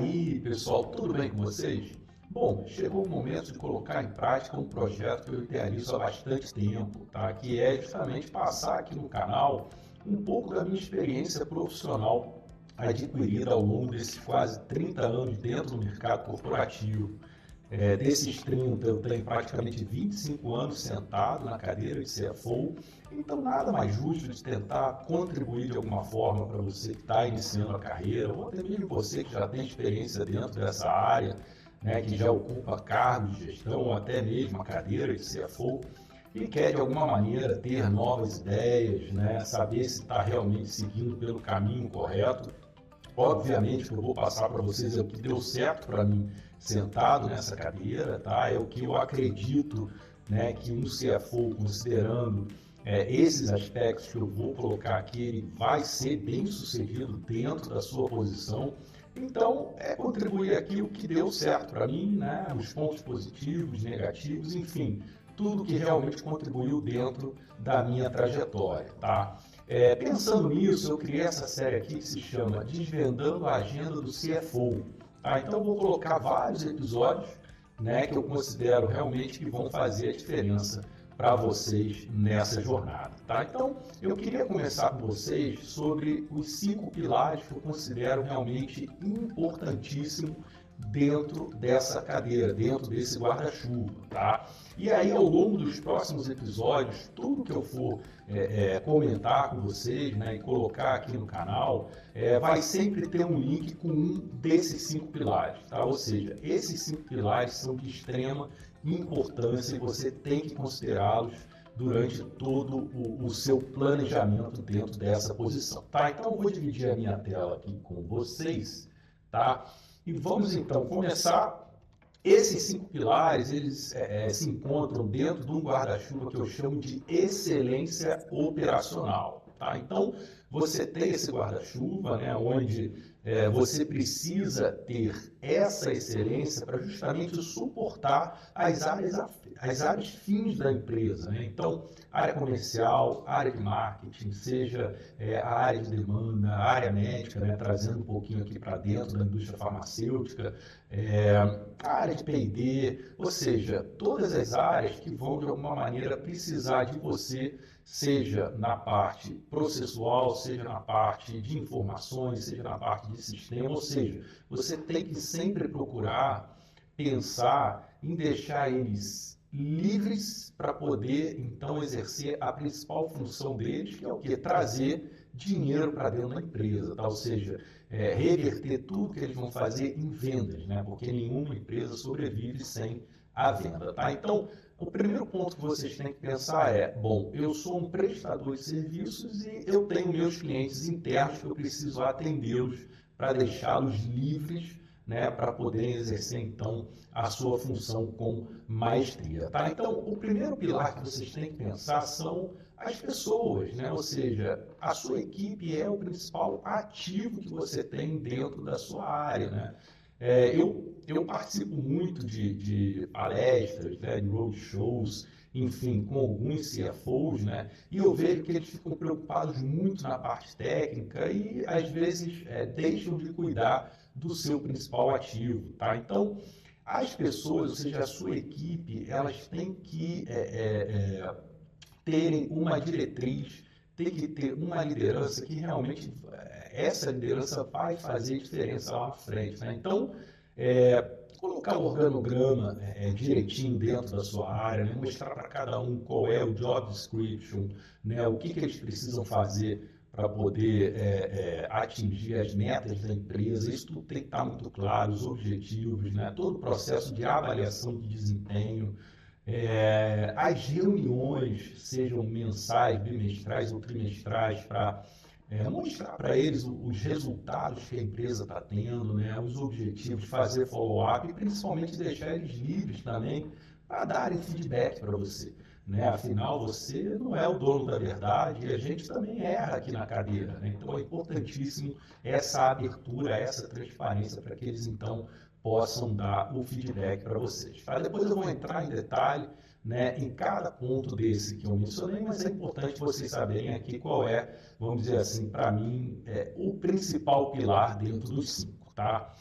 aí, pessoal, tudo bem com vocês? Bom, chegou o momento de colocar em prática um projeto que eu idealizo há bastante tempo, tá? Que é justamente passar aqui no canal um pouco da minha experiência profissional adquirida ao longo desses quase 30 anos dentro do mercado corporativo. Desses 30, eu tenho praticamente 25 anos sentado na cadeira de CFO, então nada mais justo de tentar contribuir de alguma forma para você que está iniciando a carreira, ou até mesmo você que já tem experiência dentro dessa área, né, que já ocupa cargos de gestão, ou até mesmo a cadeira de CFO, e quer de alguma maneira ter novas ideias, né, saber se está realmente seguindo pelo caminho correto. Obviamente que eu vou passar para vocês é o que deu certo para mim sentado nessa cadeira, tá? É o que eu acredito, né, que um CFO, considerando esses aspectos que eu vou colocar aqui, ele vai ser bem sucedido dentro da sua posição. Então, contribuir aqui o que deu certo para mim, né, os pontos positivos, negativos, enfim, tudo que realmente contribuiu dentro da minha trajetória, tá? Pensando nisso, eu criei essa série aqui que se chama Desvendando a Agenda do CFO. Tá? Então, eu vou colocar vários episódios, né, que eu considero realmente que vão fazer a diferença para vocês nessa jornada. Tá? Então, eu queria começar com vocês sobre os 5 pilares que eu considero realmente importantíssimos dentro dessa cadeira, dentro desse guarda-chuva, tá? E aí, ao longo dos próximos episódios, tudo que eu for comentar com vocês, né, e colocar aqui no canal, vai sempre ter um link com um desses 5 pilares, tá? Ou seja, esses 5 pilares são de extrema importância e você tem que considerá-los durante todo o seu planejamento dentro dessa posição, tá? Então, eu vou dividir a minha tela aqui com vocês, tá? E vamos então começar. Esses 5 pilares, eles se encontram dentro de um guarda-chuva que eu chamo de excelência operacional. Tá? Então, você tem esse guarda-chuva, né, onde você precisa ter essa excelência para justamente suportar as áreas fins da empresa. Né? Então, área comercial, área de marketing, seja a área de demanda, a área médica, né, trazendo um pouquinho aqui para dentro da indústria farmacêutica, a área de P&D, ou seja, todas as áreas que vão de alguma maneira precisar de você, seja na parte processual, seja na parte de informações, seja na parte de sistema, ou seja, você tem que sempre procurar pensar em deixar eles livres para poder então exercer a principal função deles, que é o que? Trazer dinheiro para dentro da empresa, tá? Ou seja, reverter tudo que eles vão fazer em vendas, né? Porque nenhuma empresa sobrevive sem a venda, tá? Então, o primeiro ponto que vocês têm que pensar é, bom, eu sou um prestador de serviços e eu tenho meus clientes internos que eu preciso atendê-los para deixá-los livres, né, para poderem exercer, então, a sua função com maestria, tá? Então, o primeiro pilar que vocês têm que pensar são as pessoas, né? Ou seja, a sua equipe é o principal ativo que você tem dentro da sua área, né? Eu participo muito de palestras, né, de roadshows, enfim, com alguns CFOs, né, e eu vejo que eles ficam preocupados muito na parte técnica e, às vezes, deixam de cuidar do seu principal ativo, tá? Então, as pessoas, ou seja, a sua equipe, elas têm que terem uma diretriz, tem que ter uma liderança que realmente, essa liderança vai fazer diferença lá na frente, né? Então, colocar o organograma direitinho dentro da sua área, né? Mostrar para cada um qual é o job description, né? O que eles precisam fazer para poder atingir as metas da empresa, isso tudo tem que estar muito claro, os objetivos, né? Todo o processo de avaliação de desempenho, as reuniões, sejam mensais, bimestrais ou trimestrais, para mostrar para eles os resultados que a empresa está tendo, né, os objetivos, fazer follow-up e principalmente deixar eles livres também para darem feedback para você. Né? Afinal, você não é o dono da verdade e a gente também erra aqui na cadeira. Né? Então é importantíssimo essa abertura, essa transparência para que eles então possam dar o feedback para vocês. Tá? Depois eu vou entrar em detalhe, né, em cada ponto desse que eu mencionei, mas é importante vocês saberem aqui qual é, vamos dizer assim, para mim, o principal pilar dentro dos 5. Tá?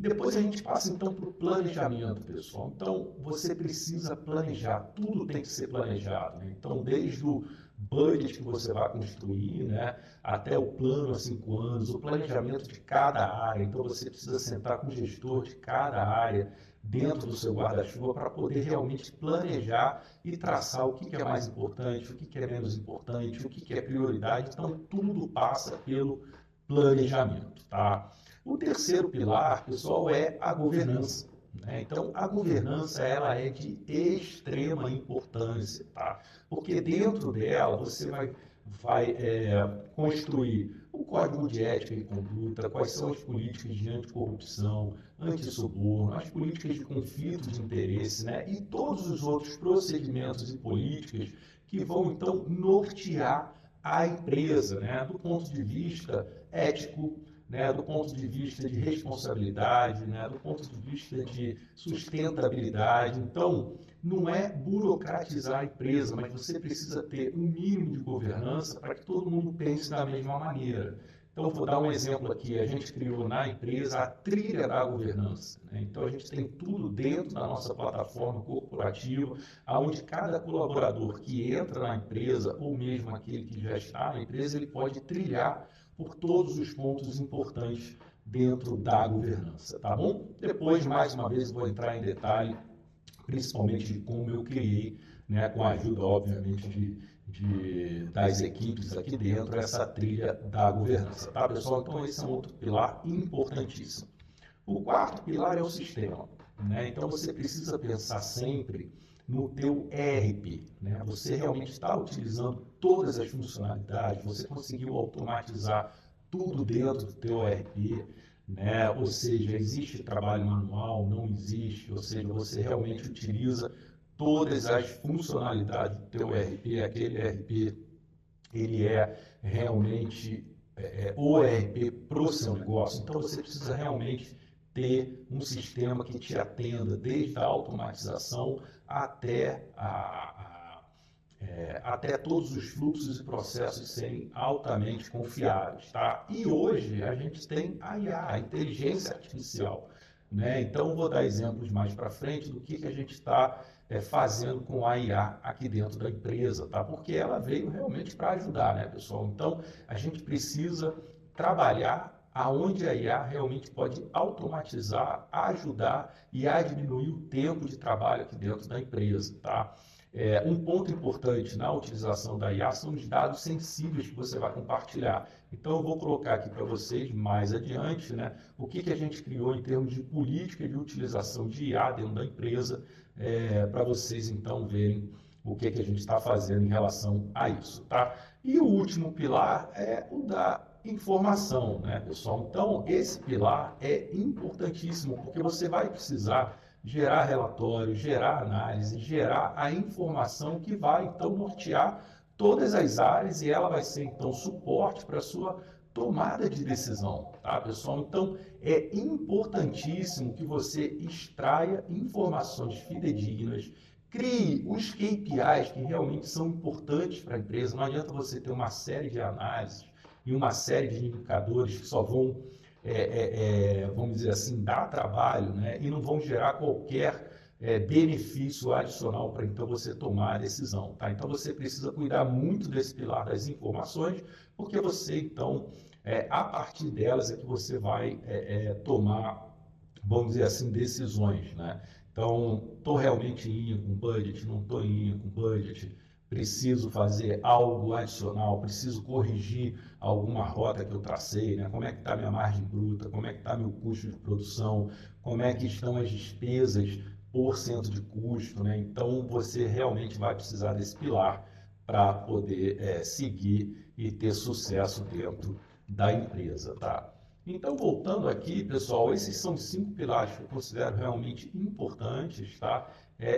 Depois a gente passa então para o planejamento, pessoal. Então você precisa planejar, tudo tem que ser planejado, né? Então desde o budget que você vai construir, né, até o plano a 5 anos, o planejamento de cada área. Então você precisa sentar com o gestor de cada área dentro do seu guarda-chuva para poder realmente planejar e traçar o que é mais importante, o que é menos importante, o que é prioridade. Então tudo passa pelo planejamento, tá? O terceiro pilar, pessoal, é a governança, né? Então, a governança ela é de extrema importância, tá? Porque dentro dela você vai construir o código de ética e conduta, quais são as políticas de anticorrupção, antissuborno, as políticas de conflito de interesse, né? E todos os outros procedimentos e políticas que vão, então, nortear a empresa, né? Do ponto de vista ético, né, do ponto de vista de responsabilidade, né, do ponto de vista de sustentabilidade. Então, não é burocratizar a empresa, mas você precisa ter um mínimo de governança para que todo mundo pense da mesma maneira. Então, vou dar um exemplo aqui. A gente criou na empresa a trilha da governança, né? Então, a gente tem tudo dentro da nossa plataforma corporativa, onde cada colaborador que entra na empresa, ou mesmo aquele que já está na empresa, ele pode trilhar por todos os pontos importantes dentro da governança, tá bom? Depois, mais uma vez, vou entrar em detalhe, principalmente de como eu criei, né, com a ajuda, obviamente, das equipes aqui dentro, essa trilha da governança, tá, pessoal? Então, esse é um outro pilar importantíssimo. O quarto pilar é o sistema, né? Então, você precisa pensar sempre no teu ERP, né? Você realmente está utilizando todas as funcionalidades, você conseguiu automatizar tudo dentro do teu ERP, né? Ou seja, existe trabalho manual, não existe, ou seja, você realmente utiliza todas as funcionalidades do teu ERP, aquele ERP, ele é realmente o ERP para o seu negócio, então você precisa realmente ter um sistema que te atenda desde a automatização até todos os fluxos e processos serem altamente confiáveis, tá? E hoje a gente tem a IA, a inteligência artificial, né? Então vou dar exemplos mais para frente do que a gente está fazendo com a IA aqui dentro da empresa, tá? Porque ela veio realmente para ajudar, né, pessoal? Então a gente precisa trabalhar aonde a IA realmente pode automatizar, ajudar e a diminuir o tempo de trabalho aqui dentro da empresa, tá? Um ponto importante na utilização da IA são os dados sensíveis que você vai compartilhar. Então, eu vou colocar aqui para vocês mais adiante, né, o que a gente criou em termos de política de utilização de IA dentro da empresa, para vocês então verem o que a gente está fazendo em relação a isso, tá? E o último pilar é o da informação, né, pessoal? Então, esse pilar é importantíssimo, porque você vai precisar gerar relatório, gerar análise, gerar a informação que vai, então, nortear todas as áreas e ela vai ser, então, suporte para a sua tomada de decisão, tá, pessoal? Então, é importantíssimo que você extraia informações fidedignas, crie os KPIs que realmente são importantes para a empresa. Não adianta você ter uma série de análises e uma série de indicadores que só vão, vamos dizer assim, dar trabalho, né? E não vão gerar qualquer benefício adicional para então você tomar a decisão, tá? Então você precisa cuidar muito desse pilar das informações, porque você então, a partir delas é que você vai tomar, vamos dizer assim, decisões, né? Então, estou realmente em linha com budget, não estou em linha com budget, preciso fazer algo adicional, preciso corrigir alguma rota que eu tracei, né? Como é que está minha margem bruta, como é que está meu custo de produção, como é que estão as despesas por cento de custo, né? Então, você realmente vai precisar desse pilar para poder seguir e ter sucesso dentro da empresa, tá? Então, voltando aqui, pessoal, esses são 5 pilares que eu considero realmente importantes, tá?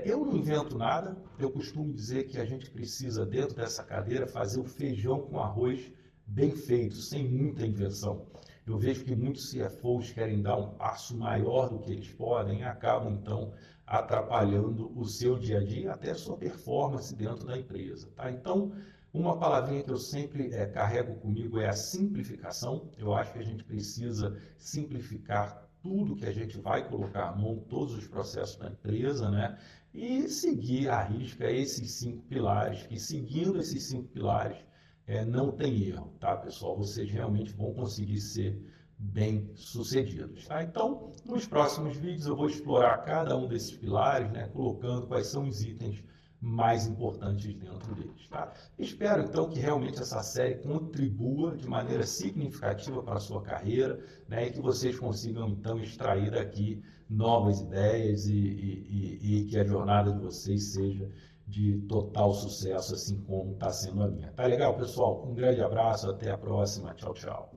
Eu não invento nada, eu costumo dizer que a gente precisa, dentro dessa cadeira, fazer o feijão com arroz bem feito, sem muita invenção. Eu vejo que muitos CFOs querem dar um passo maior do que eles podem e acabam, então, atrapalhando o seu dia a dia, até a sua performance dentro da empresa, tá? Então, uma palavrinha que eu sempre carrego comigo é a simplificação. Eu acho que a gente precisa simplificar tudo que a gente vai colocar à mão, todos os processos da empresa, né? E seguir à risca esses 5 pilares, que seguindo esses 5 pilares, não tem erro, tá, pessoal? Vocês realmente vão conseguir ser bem-sucedidos, tá? Então, nos próximos vídeos eu vou explorar cada um desses pilares, né, colocando quais são os itens mais importantes dentro deles, tá? Espero, então, que realmente essa série contribua de maneira significativa para a sua carreira, né, e que vocês consigam, então, extrair daqui novas ideias e que a jornada de vocês seja de total sucesso, assim como está sendo a minha. Tá legal, pessoal? Um grande abraço, até a próxima. Tchau, tchau.